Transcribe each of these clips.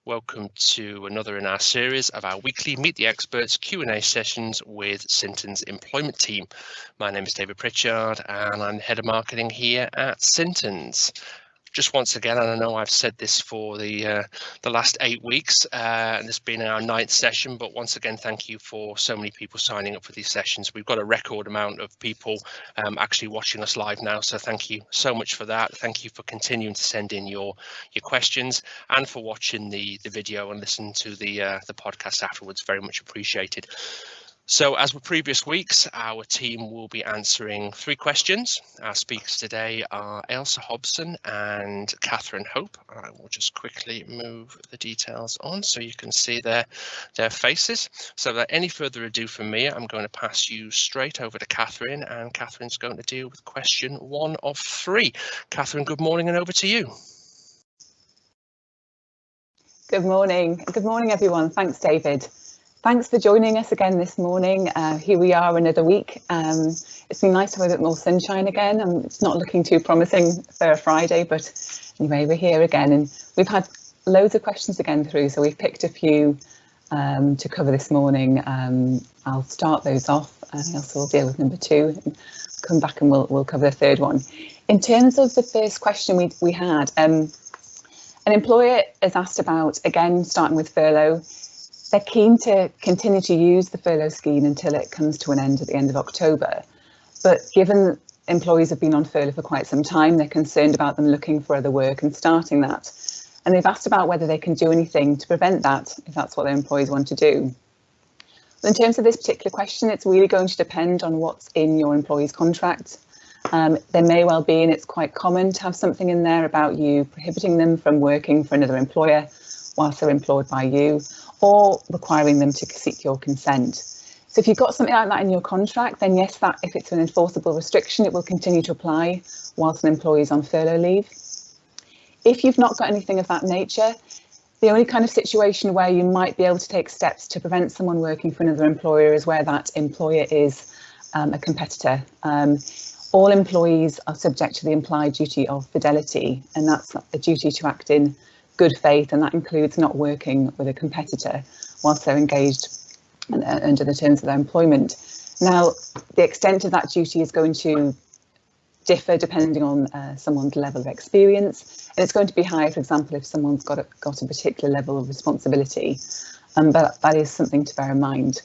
Welcome to another in our series of our weekly Meet the Experts Q&A sessions with Sintons Employment Team. My name is David Pritchard and I'm the Head of Marketing here at Sintons. Just once again, and I know I've said this for the last 8 weeks, and it's been our 9th session, but once again, thank you for so many people signing up for these sessions. We've got a record amount of people actually watching us live now, so thank you so much for that. Thank you for continuing to send in your questions and for watching the video and listen to the podcast afterwards. Very much appreciated. So as with previous weeks, our team will be answering 3 questions. Our speakers today are Ailsa, Hobson and Catherine Hope. I will just quickly move the details on so you can see their faces. So without any further ado from me, I'm going to pass you straight over to Catherine, and Catherine's going to deal with question 1 of 3. Catherine, good morning and over to you. Good morning. Good morning, everyone. Thanks, David. Thanks for joining us again this morning. Here we are another week. It's been nice to have a bit more sunshine again. It's not looking too promising for a Friday, but anyway, we're here again, and we've had loads of questions again through, so we've picked a few to cover this morning. I'll start those off, and also we'll deal with number 2 and come back and we'll cover the 3rd one. In terms of the first question we had, an employer has asked about, again, starting with furlough. They're keen to continue to use the furlough scheme until it comes to an end at the end of October. But given employees have been on furlough for quite some time, they're concerned about them looking for other work and starting that. And they've asked about whether they can do anything to prevent that, if that's what their employees want to do. In terms of this particular question, it's really going to depend on what's in your employee's contract. There may well be, and it's quite common to have something in there about you prohibiting them from working for another employer whilst they're employed by you, or requiring them to seek your consent. So if you've got something like that in your contract, then yes, that if it's an enforceable restriction, it will continue to apply whilst an employee is on furlough leave. If you've not got anything of that nature, the only kind of situation where you might be able to take steps to prevent someone working for another employer is where that employer is a competitor. All employees are subject to the implied duty of fidelity, and that's a duty to act in good faith, and that includes not working with a competitor whilst they're engaged under the terms of their employment. Now, the extent of that duty is going to differ depending on someone's level of experience, and it's going to be higher, for example, if someone's got a particular level of responsibility, but that is something to bear in mind.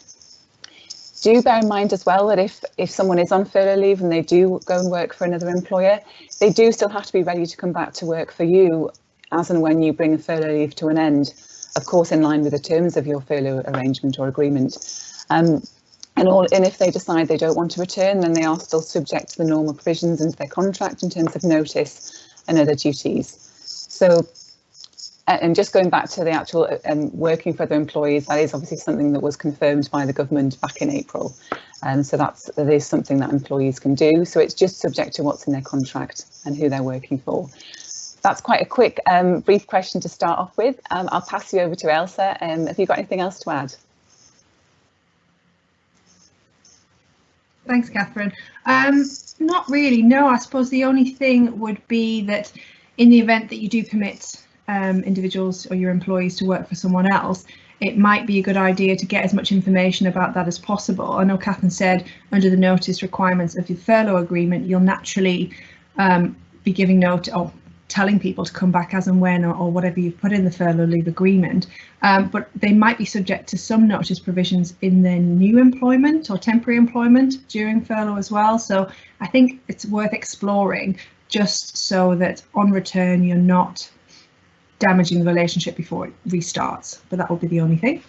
Do bear in mind as well that if someone is on furlough leave and they do go and work for another employer, they do still have to be ready to come back to work for you as and when you bring a furlough leave to an end, of course in line with the terms of your furlough arrangement or agreement. And if they decide they don't want to return, then they are still subject to the normal provisions into their contract in terms of notice and other duties. So, and just going back to the actual working for other employees, that is obviously something that was confirmed by the government back in April. So that is something that employees can do. So it's just subject to what's in their contract and who they're working for. That's quite a quick, brief question to start off with. I'll pass you over to Ailsa. Have you got anything else to add? Thanks, Catherine. Not really, no. I suppose the only thing would be that in the event that you do permit individuals or your employees to work for someone else, it might be a good idea to get as much information about that as possible. I know Catherine said under the notice requirements of your furlough agreement, you'll naturally be giving note or telling people to come back as and when or whatever you've put in the furlough leave agreement, but they might be subject to some notice provisions in their new employment or temporary employment during furlough as well. So I think it's worth exploring just so that on return you're not damaging the relationship before it restarts, but that will be the only thing.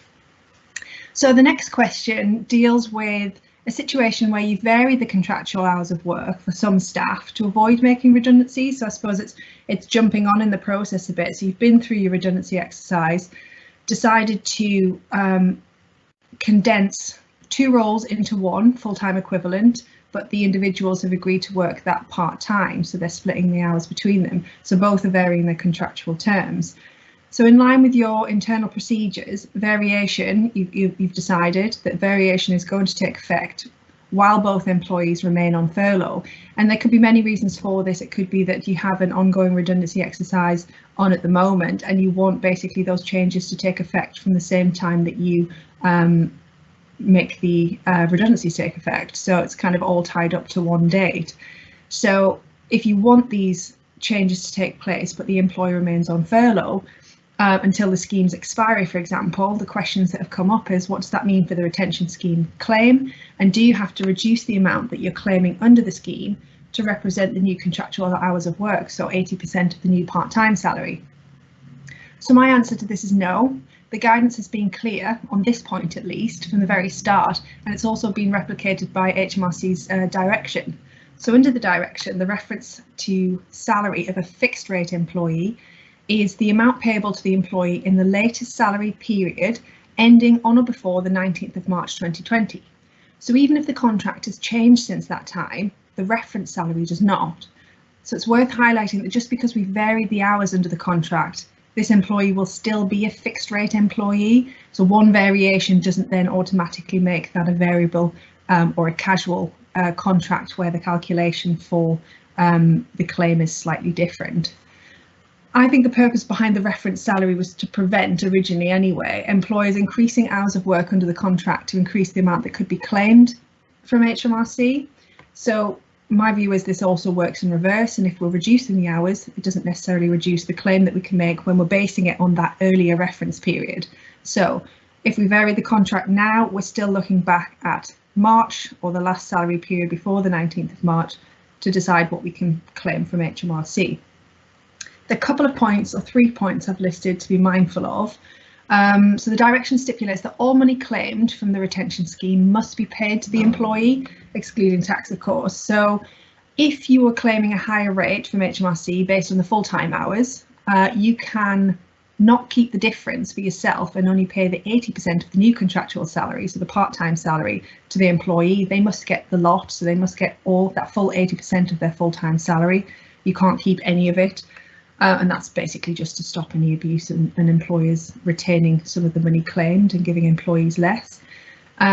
So the next question deals with a situation where you've varied the contractual hours of work for some staff to avoid making redundancies. So I suppose it's jumping on in the process a bit. So you've been through your redundancy exercise, decided to condense 2 roles into one full-time equivalent, but the individuals have agreed to work that part-time, so they're splitting the hours between them. So both are varying their contractual terms. So in line with your internal procedures, variation, you've decided that variation is going to take effect while both employees remain on furlough. And there could be many reasons for this. It could be that you have an ongoing redundancy exercise on at the moment and you want basically those changes to take effect from the same time that you make the redundancies take effect. So it's kind of all tied up to one date. So if you want these changes to take place, but the employee remains on furlough until the scheme's expiry, for example, the questions that have come up is, what does that mean for the retention scheme claim? And do you have to reduce the amount that you're claiming under the scheme to represent the new contractual hours of work, so 80% of the new part-time salary? So my answer to this is no. The guidance has been clear on this point, at least from the very start, and it's also been replicated by HMRC's direction. So under the direction, the reference to salary of a fixed rate employee is the amount payable to the employee in the latest salary period ending on or before the 19th of March 2020. So even if the contract has changed since that time, the reference salary does not. So it's worth highlighting that just because we varied the hours under the contract, this employee will still be a fixed rate employee. So one variation doesn't then automatically make that a variable or a casual contract where the calculation for the claim is slightly different. I think the purpose behind the reference salary was to prevent, originally anyway, employers increasing hours of work under the contract to increase the amount that could be claimed from HMRC. So my view is this also works in reverse, and if we're reducing the hours, it doesn't necessarily reduce the claim that we can make when we're basing it on that earlier reference period. So if we vary the contract now, we're still looking back at March or the last salary period before the 19th of March to decide what we can claim from HMRC. The couple of points, or 3 points, I've listed to be mindful of. So the direction stipulates that all money claimed from the retention scheme must be paid to the employee, excluding tax, of course. So if you were claiming a higher rate from HMRC based on the full-time hours, you can not keep the difference for yourself and only pay the 80% of the new contractual salary, so the part-time salary, to the employee. They must get the lot, so they must get all that full 80% of their full-time salary. You can't keep any of it. And that's basically just to stop any abuse and employers retaining some of the money claimed and giving employees less.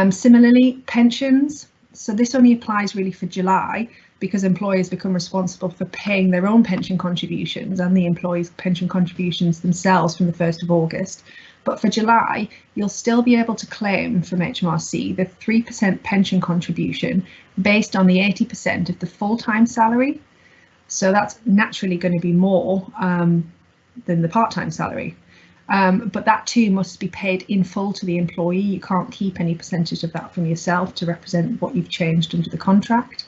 Similarly, pensions. So this only applies really for July because employers become responsible for paying their own pension contributions and the employees' pension contributions themselves from the 1st of August. But for July, you'll still be able to claim from HMRC the 3% pension contribution based on the 80% of the full-time salary. So that's naturally going to be more than the part-time salary. But that too must be paid in full to the employee. You can't keep any percentage of that from yourself to represent what you've changed under the contract.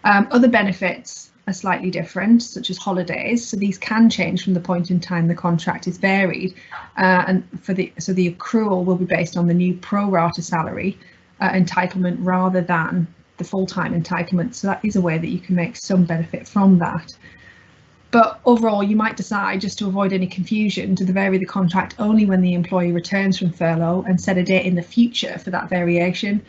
Other benefits are slightly different, such as holidays. So these can change from the point in time the contract is varied. And so the accrual will be based on the new pro rata salary entitlement rather than the full-time entitlement, so that is a way that you can make some benefit from that. But overall, you might decide, just to avoid any confusion, to vary the contract only when the employee returns from furlough and set a date in the future for that variation.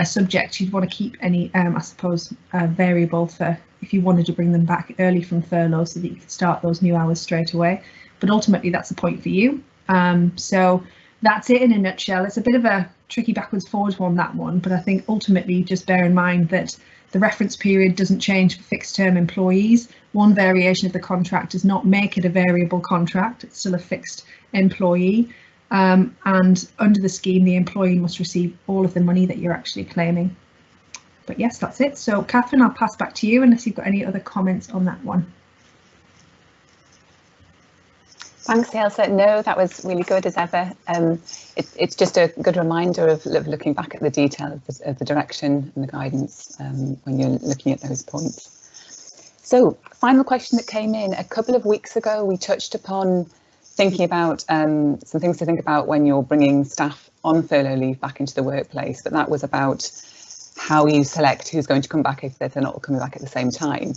Subject, you'd want to keep any, I suppose, variable for if you wanted to bring them back early from furlough so that you could start those new hours straight away. But ultimately, that's a point for you. So that's it in a nutshell. It's a bit of a tricky backwards forwards one, that one, but I think ultimately just bear in mind that the reference period doesn't change for fixed term employees. One variation of the contract does not make it a variable contract. It's still a fixed employee. And under the scheme, the employee must receive all of the money that you're actually claiming. But yes, that's it. So Catherine, I'll pass back to you unless you've got any other comments on that one. Thanks, Ailsa. No, that was really good as ever. It's just a good reminder of looking back at the detail of the direction and the guidance when you're looking at those points. So, final question that came in a couple of weeks ago, we touched upon thinking about some things to think about when you're bringing staff on furlough leave back into the workplace, but that was about how you select who's going to come back if they're not coming back at the same time.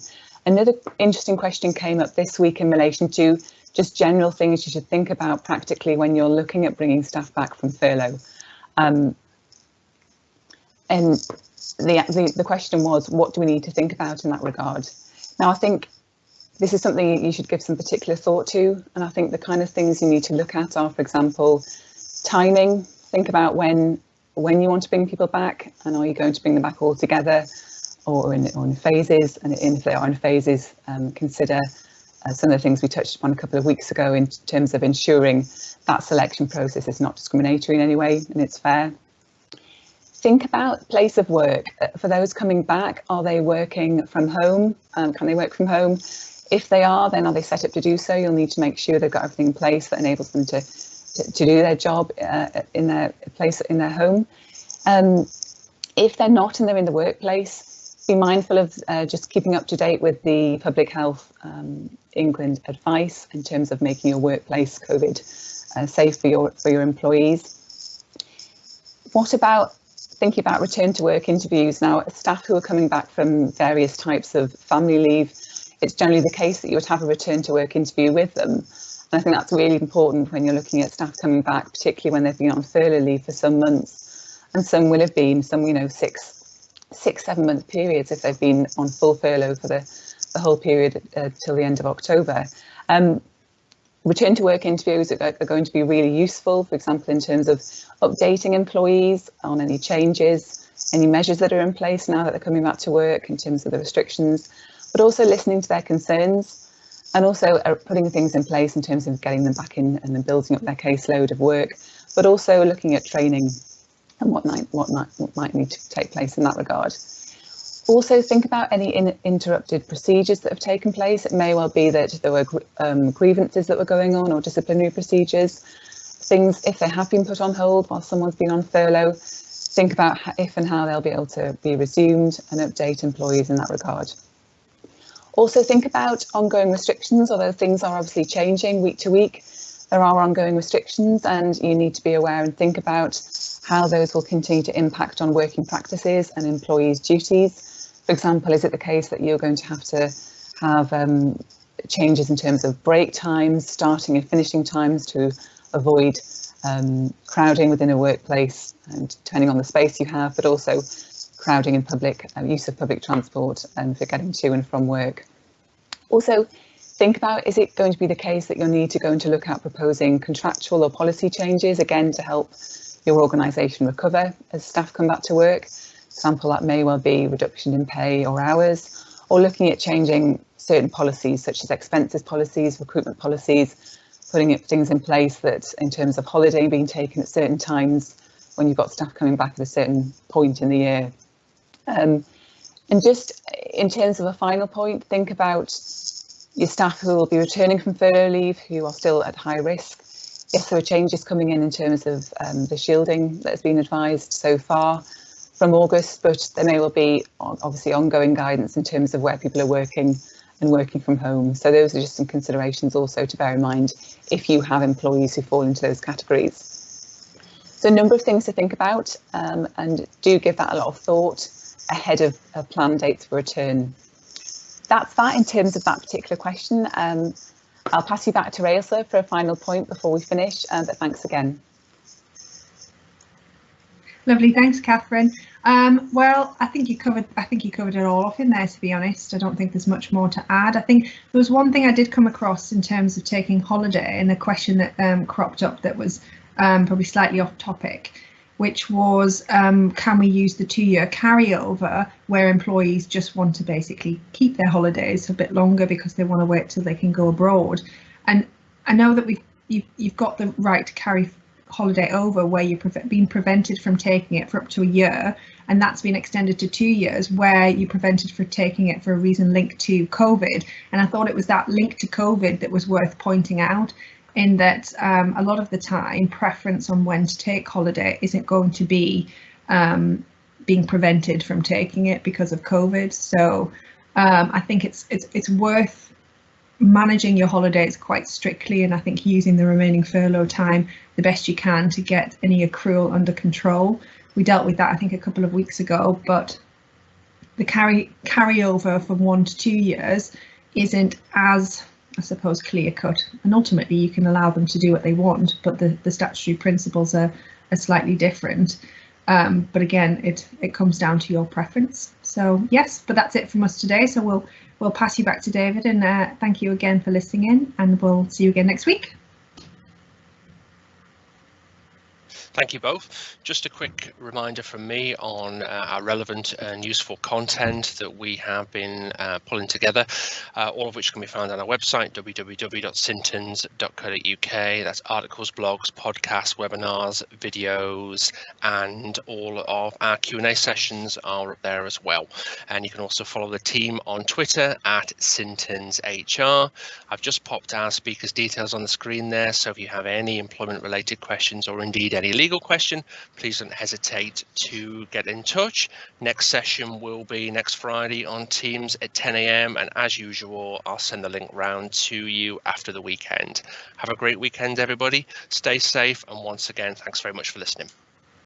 Another interesting question came up this week in relation to just general things you should think about practically when you're looking at bringing staff back from furlough. And the question was, what do we need to think about in that regard? Now, I think this is something you should give some particular thought to. And I think the kind of things you need to look at are, for example, timing. Think about when when you want to bring people back, and are you going to bring them back all together or in phases? And if they are in phases, consider some of the things we touched upon a couple of weeks ago in terms of ensuring that selection process is not discriminatory in any way and it's fair. Think about place of work. For those coming back, are they working from home? Can they work from home? If they are, then are they set up to do so? You'll need to make sure they've got everything in place that enables them to do their job in their place in their home. If they're not and they're in the workplace, be mindful of just keeping up to date with the Public Health England advice in terms of making your workplace COVID safe for your employees. What about thinking about return to work interviews? Now, staff who are coming back from various types of family leave, it's generally the case that you would have a return to work interview with them. And I think that's really important when you're looking at staff coming back, particularly when they've been on furlough leave for some months, and some will have been some, 6-7 month periods if they've been on full furlough for the whole period till the end of October. Return to work interviews are going to be really useful, for example, in terms of updating employees on any changes, any measures that are in place now that they're coming back to work in terms of the restrictions, but also listening to their concerns and also putting things in place in terms of getting them back in and then building up their caseload of work, but also looking at training and what might need to take place in that regard. Also think about any interrupted procedures that have taken place. It may well be that there were grievances that were going on or disciplinary procedures. Things, if they have been put on hold while someone's been on furlough, think about if and how they'll be able to be resumed and update employees in that regard. Also think about ongoing restrictions, although things are obviously changing week to week. There are ongoing restrictions and you need to be aware and think about how those will continue to impact on working practices and employees' duties. For example, is it the case that you're going to have changes in terms of break times, starting and finishing times to avoid crowding within a workplace and depending on the space you have, but also crowding in public, use of public transport and for getting to and from work. Also, think about, is it going to be the case that you'll need to go and to look at proposing contractual or policy changes, again, to help your organisation recover as staff come back to work? For example, that may well be reduction in pay or hours, or looking at changing certain policies such as expenses policies, recruitment policies, putting things in place that in terms of holiday being taken at certain times when you've got staff coming back at a certain point in the year. And just in terms of a final point, think about your staff who will be returning from furlough leave who are still at high risk. Yes, there are changes coming in terms of the shielding that has been advised so far from August, but there may well be obviously ongoing guidance in terms of where people are working and working from home. So those are just some considerations also to bear in mind if you have employees who fall into those categories. So a number of things to think about and do give that a lot of thought ahead of planned dates for return. That's that in terms of that particular question. I'll pass you back to Ailsa for a final point before we finish, but thanks again. Lovely, thanks, Catherine. Well, I think you covered it all off in there, to be honest. I don't think there's much more to add. I think there was one thing I did come across in terms of taking holiday, and a question that cropped up that was probably slightly off topic, which was can we use the 2-year carryover where employees just want to basically keep their holidays a bit longer because they want to wait till they can go abroad. And I know that you've got the right to carry holiday over where you're being prevented from taking it for up to a year, and that's been extended to 2 years where you're prevented from taking it for a reason linked to COVID. And I thought it was that link to COVID that was worth pointing out, in that a lot of the time preference on when to take holiday isn't going to be being prevented from taking it because of COVID. So I think it's worth managing your holidays quite strictly, and I think using the remaining furlough time the best you can to get any accrual under control. We dealt with that I think a couple of weeks ago, but the carryover from 1 to 2 years isn't as, I suppose, clear cut, and ultimately you can allow them to do what they want, but the statutory principles are slightly different. But again, it comes down to your preference. So yes, but that's it from us today. So we'll pass you back to David, and thank you again for listening in, and we'll see you again next week. Thank you both. Just a quick reminder from me on our relevant and useful content that we have been pulling together, all of which can be found on our website, www.sintons.co.uk. That's articles, blogs, podcasts, webinars, videos, and all of our Q&A sessions are up there as well. And you can also follow the team on Twitter at SintonsHR. I've just popped our speakers' details on the screen there, so if you have any employment-related questions or indeed any legal question, please don't hesitate to get in touch. Next session will be next Friday on Teams at 10 a.m. and as usual, I'll send the link round to you after the weekend. Have a great weekend, everybody. Stay safe, and once again, thanks very much for listening.